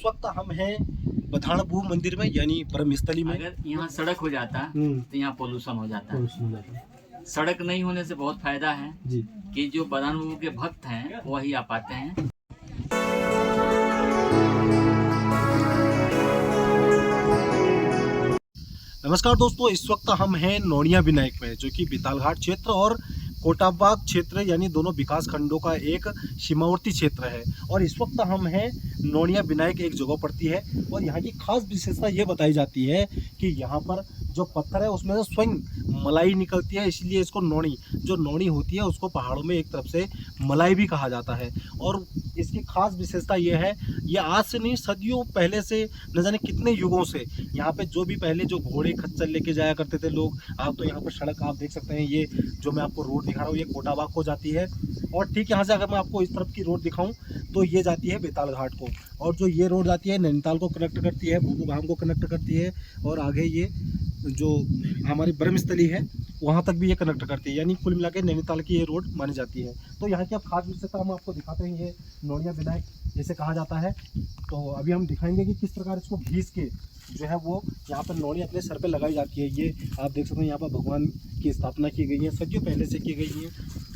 वक्त हम हैं बधानबू मंदिर में यानी ब्रह्मस्थली में। अगर यहाँ सड़क हो जाता तो यहाँ पोल्यूशन हो जाता। सड़क नहीं होने से बहुत फायदा है जी कि जो बधानबू के भक्त हैं वही आ पाते हैं। नमस्कार दोस्तों, इस वक्त हम हैं नोनिया विनायक में, जो कि बेतालघाट क्षेत्र और कोटाबाग क्षेत्र यानी दोनों विकास खंडों का एक सीमावर्ती क्षेत्र है। और इस वक्त हम हैं नोनिया विनायक एक जगह पड़ती है और यहाँ की खास विशेषता ये बताई जाती है कि यहाँ पर जो पत्थर है उसमें से स्वयं मलाई निकलती है, इसलिए इसको नोनी जो नोनी होती है उसको पहाड़ों में एक तरफ से मलाई भी कहा जाता है। और इसकी खास विशेषता ये है, ये आज से नहीं सदियों पहले से, न जाने कितने युगों से यहाँ पे जो भी पहले जो घोड़े खच्चर लेके जाया करते थे लोग, आप तो यहाँ पर सड़क आप देख सकते हैं, ये जो मैं आपको रोड दिखा रहा हूँ ये कोटाबाग को जाती है। और ठीक यहाँ से अगर मैं आपको इस तरफ की रोड दिखाऊं तो ये जाती है बेतालघाट को, और जो ये रोड जाती है नैनीताल को कनेक्ट करती है, बुबूगाम को कनेक्ट करती है, और आगे ये जो हमारी ब्रह्मस्थली है वहाँ तक भी ये कनेक्ट करती है। यानी कुल मिला के नैनीताल की ये रोड मानी जाती है। तो यहाँ की अब खास विशेषता हम आपको दिखाते हैं, ये नोनिया विनायक जैसे कहा जाता है। तो अभी हम दिखाएंगे कि किस प्रकार इसको घीस के जो है वो यहाँ पर नोनी अपने सर पे लगाई जाती है। ये आप देख सकते हैं यहाँ पर भगवान की स्थापना की गई है, सदियों पहले से की गई है।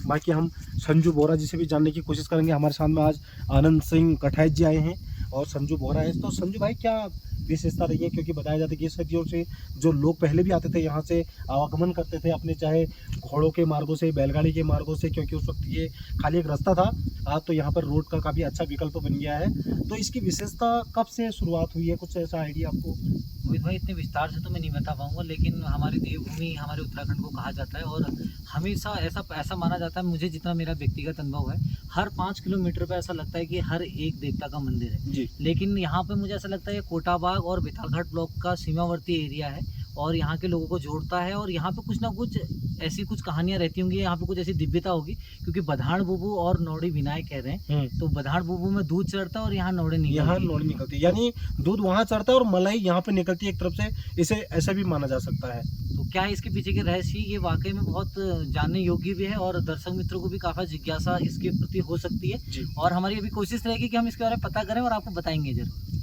बाकी हम संजू बोरा जी से भी जानने की कोशिश करेंगे। हमारे साथ में आज आनंद सिंह कठायत जी आए हैं और संजू बोरा है। तो संजू भाई क्या विशेषता रही है, क्योंकि बताया जाता है कि सदियों से जो लोग पहले भी आते थे यहाँ से आवागमन करते थे अपने, चाहे घोड़ों के मार्गों से, बैलगाड़ी के मार्गों से, क्योंकि उस वक्त ये खाली एक रास्ता था। आज तो यहाँ पर रोड का काफ़ी अच्छा विकल्प बन गया है। तो इसकी विशेषता कब से शुरुआत हुई है, कुछ ऐसा आइडिया आपको? मोहित भाई इतने विस्तार से तो मैं नहीं बता पाऊंगा, लेकिन हमारी देवभूमि हमारे उत्तराखंड को कहा जाता है और हमेशा ऐसा माना जाता है, मुझे जितना मेरा व्यक्तिगत अनुभव है, हर 5 किलोमीटर पे ऐसा लगता है कि हर एक देवता का मंदिर है जी। लेकिन यहाँ पे मुझे ऐसा लगता है ये कोटाबाग और बेतालघाट ब्लॉक का सीमावर्ती एरिया है और यहाँ के लोगों को जोड़ता है। और यहाँ पे कुछ ना कुछ ऐसी कुछ कहानियाँ रहती होंगी, यहाँ पे कुछ ऐसी दिव्यता होगी, क्योंकि बधानबू और नौड़ी विनायक कह रहे हैं। तो बधानबू में दूध चढ़ता है और यहाँ नौड़ी निकलती है, यानी दूध वहाँ चढ़ता है और मलाई यहाँ पे निकलती है एक तरफ से, इसे ऐसा भी माना जा सकता है। तो क्या है इसके पीछे के रहस्य, ये वाकई में बहुत जानने योग्य भी है और दर्शक मित्रों को भी काफ़ी जिज्ञासा इसके प्रति हो सकती है। और हमारी अभी कोशिश रहेगी कि हम इसके बारे में पता करें और आपको बताएंगे जरूर।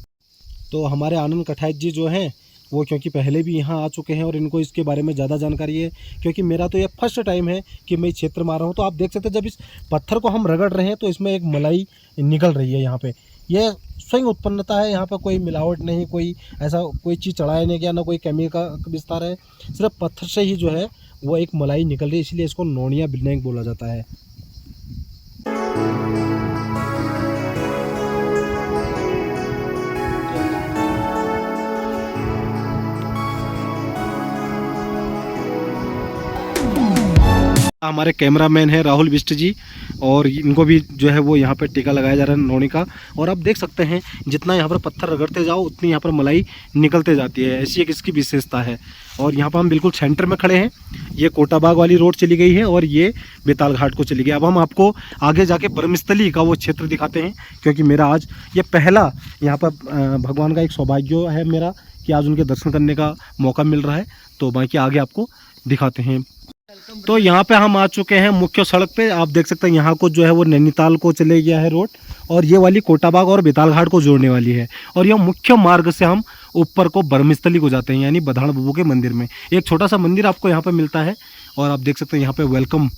तो हमारे आनंद कठायत जी जो हैं वो क्योंकि पहले भी यहाँ आ चुके हैं और इनको इसके बारे में ज़्यादा जानकारी है, क्योंकि मेरा तो ये फर्स्ट टाइम है कि मैं इस क्षेत्र में आ रहा हूँ। तो आप देख सकते हैं जब इस पत्थर को हम रगड़ रहे हैं तो इसमें एक मलाई निकल रही है। यहाँ पे ये स्वयं उत्पन्नता है, यहाँ पर कोई मिलावट नहीं, कोई ऐसा कोई चीज़ चढ़ाया नहीं गया, ना कोई केमिकल का विस्तार है, सिर्फ पत्थर से ही जो है वो एक मलाई निकल रही है, इसलिए इसको नोनिया विनायक बोला जाता है। हमारे कैमरामैन है राहुल बिष्ट जी, और इनको भी जो है वो यहाँ पे टीका लगाया जा रहा है नोनी का। और आप देख सकते हैं जितना यहाँ पर पत्थर रगड़ते जाओ उतनी यहाँ पर मलाई निकलते जाती है, ऐसी एक इसकी विशेषता है। और यहाँ पर हम बिल्कुल सेंटर में खड़े हैं, ये कोटाबाग वाली रोड चली गई है और ये बेतालघाट को चली गई। अब हम आपको आगे जाके ब्रह्मस्थली का वो क्षेत्र दिखाते हैं, क्योंकि मेरा आज ये पहला यहाँ पर भगवान का एक सौभाग्य है मेरा कि आज उनके दर्शन करने का मौका मिल रहा है। तो बाकी आगे आपको दिखाते हैं। तो यहाँ पे हम आ चुके हैं मुख्य सड़क पे। आप देख सकते हैं यहाँ को जो है वो नैनीताल को चले गया है रोड, और ये वाली कोटाबाग और बेतालघाट को जोड़ने वाली है। और यह मुख्य मार्ग से हम ऊपर को ब्रह्मस्थली को जाते हैं, यानी बधानबू के मंदिर में। एक छोटा सा मंदिर आपको यहाँ पे मिलता है और आप देख सकते हैं यहाँ पे वेलकम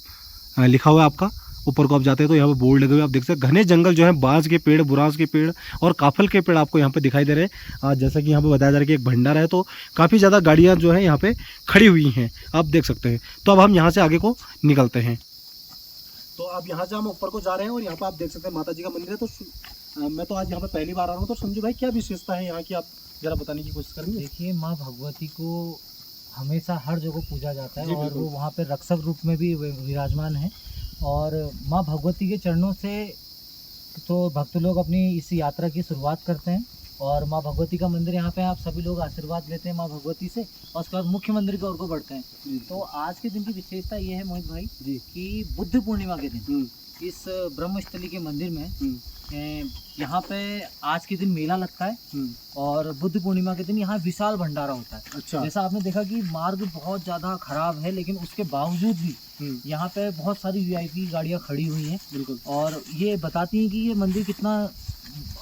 लिखा हुआ है आपका। ऊपर को आप जाते हैं तो यहाँ पे बोर्ड लगे हुए आप देख सकते हैं। घने जंगल जो है, बांस के पेड़, बुरांस के पेड़ और काफल के पेड़ आपको यहाँ पे दिखाई दे रहे हैं। जैसा कि यहाँ पे बताया जा रहा है कि एक भंडारा है, तो काफ़ी ज़्यादा गाड़ियाँ जो है यहाँ पे खड़ी हुई हैं, आप देख सकते हैं। तो अब हम यहाँ से आगे को निकलते हैं। तो अब यहाँ से हम ऊपर को जा रहे हैं और यहाँ पर आप देख सकते हैं माता जी का मंदिर है। तो मैं तो आज यहाँ पे पहली बार आ रहा हूँ, तो संजू भाई क्या विशेषता है यहाँ की, आप जरा बताने की कोशिश करेंगे? देखिए, माँ भगवती को हमेशा हर जगह पूजा जाता है और वो वहाँ पे रक्षक रूप में भी विराजमान है। और माँ भगवती के चरणों से तो भक्त लोग अपनी इस यात्रा की शुरुआत करते हैं और माँ भगवती का मंदिर यहाँ पे आप सभी लोग आशीर्वाद लेते हैं माँ भगवती से, और उसके बाद मुख्य मंदिर की ओर को बढ़ते हैं। तो आज के दिन की विशेषता ये है मोहित भाई कि बुद्ध पूर्णिमा के दिन इस ब्रह्मस्थली के मंदिर में यहाँ पे आज के दिन मेला लगता है और बुद्ध पूर्णिमा के दिन यहाँ विशाल भंडारा होता है। अच्छा। जैसा आपने देखा कि मार्ग बहुत ज़्यादा खराब है, लेकिन उसके बावजूद भी यहाँ पे बहुत सारी वीआईपी गाड़ियाँ खड़ी हुई हैं। बिल्कुल। और ये बताती हैं कि ये मंदिर कितना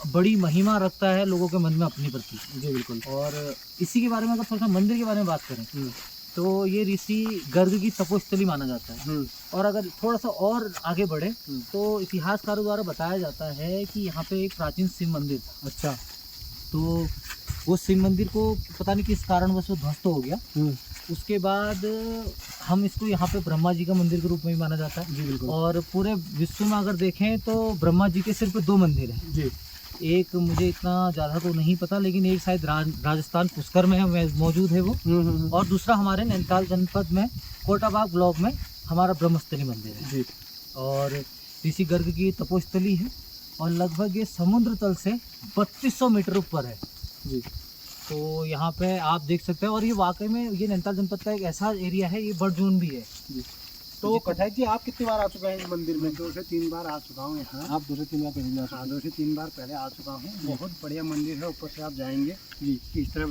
बड़ी महिमा रखता है लोगों के मन में अपने प्रति। जी बिल्कुल। और इसी के बारे में अगर थोड़ा सा मंदिर के बारे में बात करें तो ये ऋषि गर्ग की तपोस्थली माना जाता है। और अगर थोड़ा सा और आगे बढ़े तो इतिहासकारों द्वारा बताया जाता है कि यहाँ पे एक प्राचीन शिव मंदिर था। अच्छा। तो वो शिव मंदिर को पता नहीं किस कारणवश वो ध्वस्त हो गया। उसके बाद हम इसको यहाँ पे ब्रह्मा जी का मंदिर के रूप में भी माना जाता है। जी बिल्कुल। और पूरे विश्व में अगर देखें तो ब्रह्मा जी के सिर्फ 2 मंदिर हैं। जी। एक मुझे इतना ज़्यादा तो नहीं पता, लेकिन एक शायद राजस्थान पुष्कर में मौजूद है वो। और दूसरा हमारे नैनीताल जनपद में कोटाबाग ब्लॉक में हमारा ब्रह्मस्थली मंदिर है। जी। और ऋषि गर्ग की तपोस्थली है और लगभग ये समुद्र तल से 3200 मीटर ऊपर है। जी। तो यहाँ पे आप देख सकते हैं। और ये वाकई में ये नैनीताल जनपद का एक ऐसा एरिया है, ये बर्ड जोन भी है। जी। तो कटाई जी आप कितनी बार आ चुके हैं इस मंदिर में? 2 से 3 बार आ चुका हूँ यहाँ। आप 2 से 3 बार पहले आ चुके हाँ, 2 से 3 बार पहले आ चुका हूँ। बहुत बढ़िया मंदिर है। ऊपर से आप जाएंगे जी। इस तरफ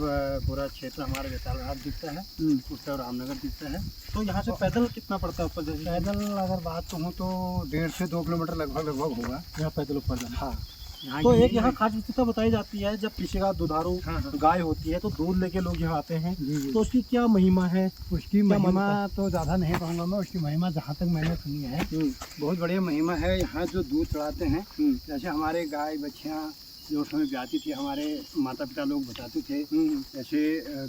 पूरा क्षेत्र हमारा बेतालघाट दिखता है, उस तरफ रामनगर दिखता है। तो यहाँ से पैदल कितना पड़ता है ऊपर? जैसे पैदल अगर बात कहूँ तो 1.5 से 2 किलोमीटर लगभग होगा यहाँ पैदल ऊपर जाना। हाँ। यहाँ तो की- एक यहाँ खास विशेषता बताई जाती है, जब किसी का दुधारू हाँ, हाँ। गाय होती है तो दूध लेके लोग यहाँ आते हैं। जी, जी। तो उसकी क्या महिमा है? उसकी क्या महिमा मान्यता? तो ज़्यादा नहीं कहूँगा मैं। उसकी महिमा जहाँ तक मैंने सुनी है बहुत बढ़िया महिमा है। यहाँ जो दूध चढ़ाते हैं, जैसे हमारे गाय बच्चियाँ जो समय ब्याती थी, हमारे माता पिता लोग बताते थे, जैसे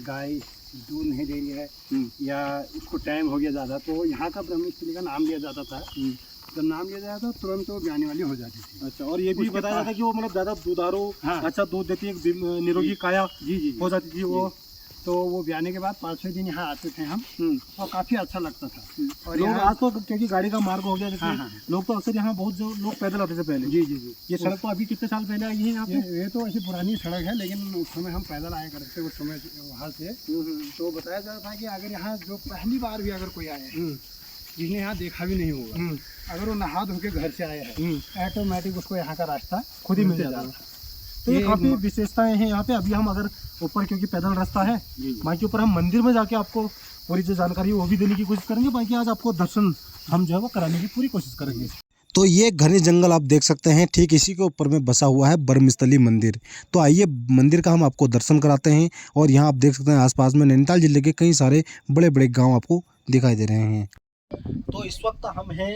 गाय दूध नहीं दे रही है या उसको टाइम हो गया ज़्यादा, तो यहाँ का ब्रह्मस्थली का नाम लिया जाता था। जब नाम लिया जाता था तुरंत वो ब्याने वाली हो जाती थी। अच्छा। और ये भी उसके बताया जाता है कि वो मतलब ज्यादा दुधारू, हाँ। अच्छा दूध देती है, एक निरोगी काया जी जी हो जाती थी वो। तो वो ब्याने के बाद 5-6 दिन यहाँ आते थे हम, और काफ़ी अच्छा लगता था। और लोग यहाँ आज तो क्योंकि गाड़ी का मार्ग हो गया जैसे, हाँ, हाँ। लोग तो अक्सर यहाँ बहुत जो लोग पैदल आते थे पहले। जी जी जी ये सड़क तो अभी कितने साल पहले आई है यहाँ पे? ये तो ऐसी पुरानी सड़क है, लेकिन उस समय हम पैदल आया करते उस समय वहाँ से। तो बताया जाता था कि अगर यहाँ जो पहली बार भी अगर कोई आए जिसने यहाँ देखा भी नहीं होगा, अगर वो नहा धो के घर से आया है, ऑटोमेटिक उसको यहाँ का रास्ता खुद ही मिल जाता है। तो ये काफी विशेषताएं हैं यहाँ पे। अभी हम अगर ऊपर, क्योंकि पैदल रास्ता है, बाकी ऊपर हम मंदिर में जाके आपको पूरी जो जानकारी है वो भी देने की कोशिश करेंगे। बाकी आज आपको दर्शन हम जो है वो कराने की पूरी कोशिश करेंगे। तो ये घने जंगल आप देख सकते हैं, ठीक इसी के ऊपर में बसा हुआ है ब्रह्मस्थली मंदिर। तो आइए मंदिर का हम आपको दर्शन कराते हैं। और यहाँ आप देख सकते हैं आसपास में नैनीताल जिले के कई सारे बड़े बड़े गांव आपको दिखाई दे रहे हैं। तो इस वक्त हम हैं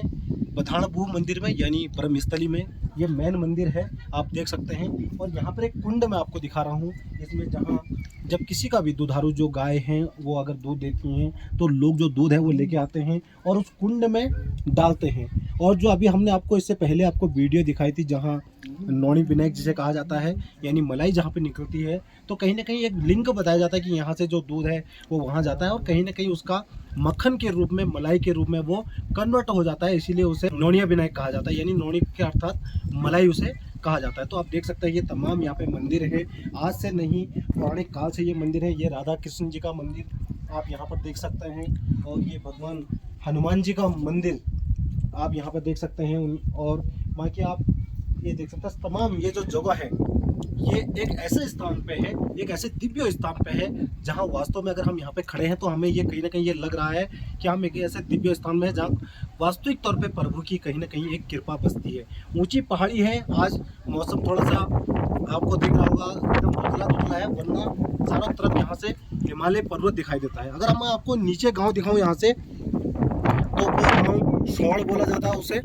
बथाणभू मंदिर में, यानी ब्रह्मस्थली में। ये मेन मंदिर है, आप देख सकते हैं। और यहाँ पर एक कुंड मैं आपको दिखा रहा हूँ, इसमें जहाँ जब किसी का भी दुधारू जो गाय हैं वो अगर दूध देती हैं तो लोग जो दूध है वो लेके आते हैं और उस कुंड में डालते हैं। और जो अभी हमने आपको इससे पहले आपको वीडियो दिखाई थी, जहाँ नौनी विनायक जिसे कहा जाता है, यानी मलाई जहाँ पे निकलती है, तो कहीं ना कहीं एक लिंक बताया जाता है कि यहाँ से जो दूध है वो वहाँ जाता है और कहीं ना कहीं उसका मक्खन के रूप में, मलाई के रूप में वो कन्वर्ट हो जाता है। इसीलिए उसे नौनिया विनायक कहा जाता है, यानी नौनी के अर्थात मलाई उसे कहा जाता है। तो आप देख सकते हैं ये तमाम यहाँ पे मंदिर है, आज से नहीं पौराणिक काल से ये मंदिर है। ये राधा कृष्ण जी का मंदिर आप यहाँ पर देख सकते हैं, और ये भगवान हनुमान जी का मंदिर आप यहाँ पर देख सकते हैं। और बाकी आप ये देख सकते हैं तमाम ये जो जगह है, ये एक ऐसे स्थान पे है, एक ऐसे दिव्य स्थान पे है जहाँ वास्तव में अगर हम यहाँ पे खड़े हैं तो हमें ये कहीं ना कहीं ये लग रहा है कि हम एक ऐसे दिव्य स्थान में हैं जहाँ वास्तविक तौर पे प्रभु की कहीं ना कहीं एक कृपा बसती है। ऊंची पहाड़ी है, आज मौसम थोड़ा सा आपको दिख रहा होगा एकदम धुंधला धुंधला है, वरना चारों तरफ यहाँ से हिमालय पर्वत दिखाई देता है। अगर मैं आपको नीचे गाँव दिखाऊँ यहाँ से, तो वो गाँव सौड़ बोला जाता है उसे।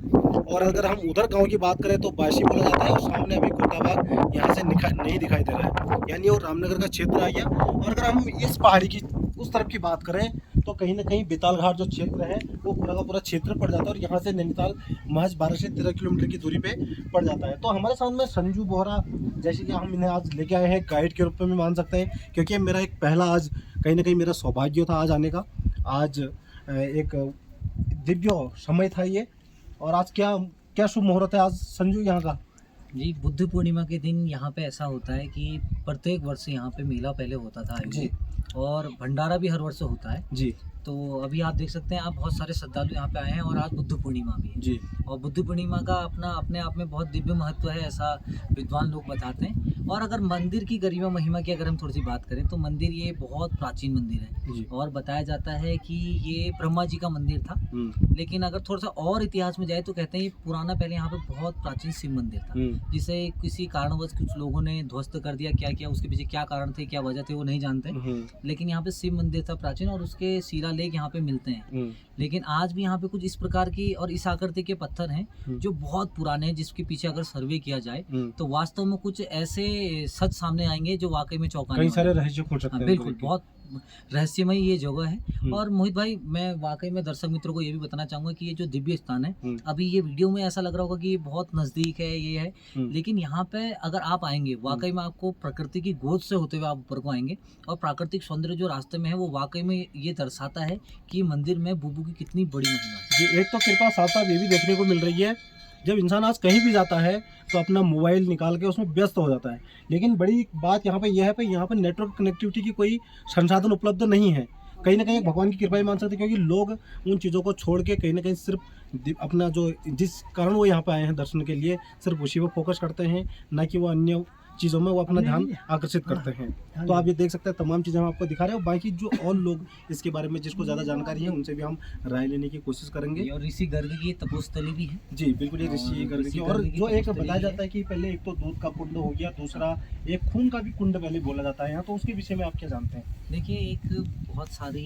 और अगर हम उधर गांव की बात करें तो बाशी बोला जाता है। और सामने अभी कोटाबाग यहाँ से नहीं दिखाई दे रहा है, यानी वो रामनगर का क्षेत्र आ गया। और अगर हम इस पहाड़ी की उस तरफ की बात करें तो कहीं ना कहीं बेतालघाट जो क्षेत्र है वो पूरा का पूरा क्षेत्र पड़ जाता है। और यहाँ से नैनीताल महज 12 से 13 किलोमीटर की दूरी पे पड़ जाता है। तो हमारे सामने संजू बोहरा, जैसे कि हम इन्हें आज लेके आए हैं गाइड के रूप में मान सकते हैं, क्योंकि मेरा एक पहला आज कहीं ना कहीं मेरा सौभाग्य था आज आने का। आज एक दिव्य समय था ये। और आज क्या शुभ मुहूर्त है आज संजू यहाँ का? जी, बुद्ध पूर्णिमा के दिन यहाँ पे ऐसा होता है कि प्रत्येक वर्ष यहाँ पे मेला पहले होता था जी, और भंडारा भी हर वर्ष होता है जी। तो अभी आप देख सकते हैं, आप बहुत सारे श्रद्धालु यहाँ पे आए हैं और आज बुद्ध पूर्णिमा भी है जी और बुद्ध पूर्णिमा का अपना अपने आप में बहुत दिव्य महत्व है, ऐसा विद्वान लोग बताते हैं। और अगर मंदिर की गरिमा महिमा की अगर हम थोड़ी सी बात करें तो मंदिर ये बहुत प्राचीन मंदिर है जी और बताया जाता है कि ये ब्रह्मा जी का मंदिर था। लेकिन अगर थोड़ा सा और इतिहास में जाए तो कहते हैं ये पुराना पहले यहाँ पे बहुत प्राचीन शिव मंदिर था, जिसे किसी कारणवश कुछ लोगों ने ध्वस्त कर दिया। क्या किया, उसके पीछे क्या कारण थे, क्या वजह थे, वो नहीं जानते। लेकिन यहाँ पे शिव मंदिर था प्राचीन और उसके शिलालेख यहाँ पे मिलते हैं। लेकिन आज भी यहाँ पे कुछ इस प्रकार की और इस आकृति के पत्थर हैं जो बहुत पुराने हैं, जिसके पीछे अगर सर्वे किया जाए तो वास्तव में कुछ ऐसे सच सामने आएंगे जो वाकई में चौंकाने कई वाले सारे हैं। रहस्य खुल सकते हैं। बिल्कुल, बहुत रहस्यमय ये जगह है। और मोहित भाई, मैं वाकई में दर्शक मित्रों को ये भी बताना चाहूँगा कि ये जो दिव्य स्थान है, अभी ये वीडियो में ऐसा लग रहा होगा कि ये बहुत नज़दीक है, ये है, लेकिन यहाँ पे अगर आप आएंगे वाकई में आपको प्रकृति की गोद से होते हुए आप ऊपर को आएंगे और प्राकृतिक सौंदर्य जो रास्ते में है वो वाकई में ये दर्शाता है कि मंदिर में बुबू की कितनी बड़ी महिमा है। जी, एक तो कृपा साथ साथ ये भी देखने को मिल रही है, जब इंसान आज कहीं भी जाता है तो अपना मोबाइल निकाल के उसमें व्यस्त हो जाता है। लेकिन बड़ी बात यहाँ पे यह है कि यहाँ पे नेटवर्क कनेक्टिविटी की कोई संसाधन उपलब्ध नहीं है। कहीं ना कहीं भगवान की कृपा ही मान सकते हैं, क्योंकि लोग उन चीज़ों को छोड़ के कहीं ना कहीं सिर्फ अपना जो जिस कारण वो यहाँ पे आए हैं दर्शन के लिए, सिर्फ उसी पर फोकस करते हैं, ना कि वो अन्य चीज़ों में वो अपना ध्यान आकर्षित करते हैं। तो आप ये देख सकते हैं तमाम चीज़ें हम आपको दिखा रहे हैं। और बाकी जो और लोग इसके बारे में जिसको ज़्यादा जानकारी है उनसे भी हम राय लेने की कोशिश करेंगे। और ऋषि गर्ग की तपोस्थली भी है। जी बिल्कुल, ये ऋषि गर्ग की। और जो एक बताया जाता है कि पहले एक तो दूध का कुंड हो गया, दूसरा एक खून का भी कुंड पहले बोला जाता है यहाँ, तो उसके विषय में आप क्या जानते हैं? देखिए, एक बहुत सारी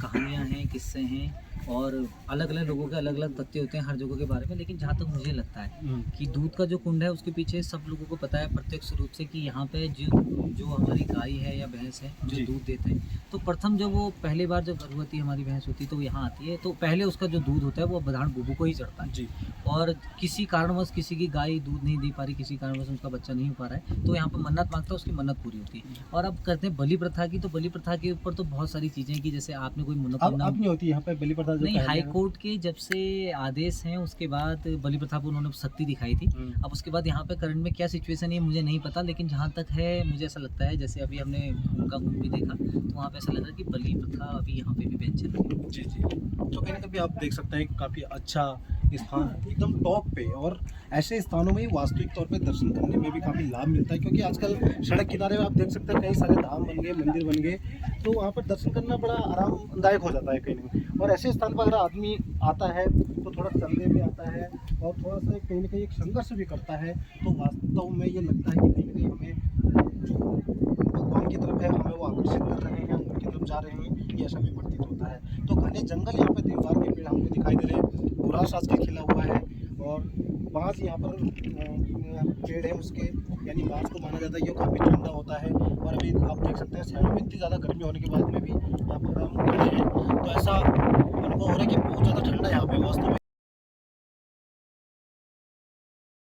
कहानियाँ हैं, किस्से हैं और अलग अलग लोगों के अलग अलग तथ्य होते हैं हर जगह के बारे में। लेकिन जहाँ तक मुझे लगता है कि दूध का जो कुंड है उसके पीछे सब लोगों को पता है प्रत्यक्ष रूप से कि यहाँ पे जो हमारी गाय है या भैंस है जो जी। दूध देते हैं, तो प्रथम जब वो पहली बार जब गर्भवती हमारी भैंस होती है तो यहाँ आती है, तो पहले उसका जो दूध होता है वो बधान बुबू को ही चढ़ता है। जी और किसी कारणवश किसी की गाय दूध नहीं दे पा रही, किसी कारणवश उसका बच्चा नहीं हो पा रहा है, तो यहाँ पर मन्नत मांगता है, उसकी मन्नत पूरी होती है। और अब करते हैं बलि प्रथा की, तो बलि प्रथा के ऊपर तो बहुत सारी चीज़ें कि जैसे आपने कोई मन्नत अब नहीं होती यहाँ पे बलि प्रथा? जो नहीं, पहले हाई है। कोर्ट के जब से आदेश हैं उसके बाद बलि प्रथा को उन्होंने शक्ति दिखाई थी। अब उसके बाद यहाँ पे करंट में क्या सिचुएशन है मुझे नहीं पता, लेकिन जहाँ तक है मुझे ऐसा लगता है, जैसे अभी हमने उनका कुंभ भी देखा तो वहाँ पे ऐसा लग रहा है कि बलि प्रथा अभी यहाँ पे भी बेंच चल रही है। जी जी, तो कहीं ना कहीं आप देख सकते हैं कि काफ़ी अच्छा स्थान है, एकदम टॉप पे। और ऐसे स्थानों में वास्तविक तौर पे दर्शन करने में भी काफ़ी लाभ मिलता है, क्योंकि आजकल सड़क किनारे में आप देख सकते हैं कई सारे धाम बन गए, मंदिर बन गए, तो वहाँ पर दर्शन करना बड़ा आरामदायक हो जाता है कहीं ना कहीं। और ऐसे स्थान पर अगर आदमी आता है तो थोड़ा चलने भी आता है और थोड़ा सा कहीं ना कहीं एक संघर्ष भी करता है, तो वास्तव में ये लगता है कि कहीं ना कहीं हमें जो भगवान की तरफ है हमें वो आकर्षित कर रहे हैं, उनकी तरफ जा रहे हैं, ये ऐसा भी प्रतीत होता है। तो घने जंगल यहाँ पे देवदार के पेड़ हमको दिखाई दे रहे हैं, बुरास आजकल खिला हुआ है और बाँस यहाँ पर पेड़ है उसके, यानी बाँस को माना जाता है ये काफ़ी ठंडा होता है। और अभी आप देख सकते हैं शहरों में इतनी ज़्यादा गर्मी होने के बाद में भी यहाँ पर हम खड़े हैं तो ऐसा अनुभव हो रहा है कि बहुत ज़्यादा ठंडा यहाँ पे वास्तव में।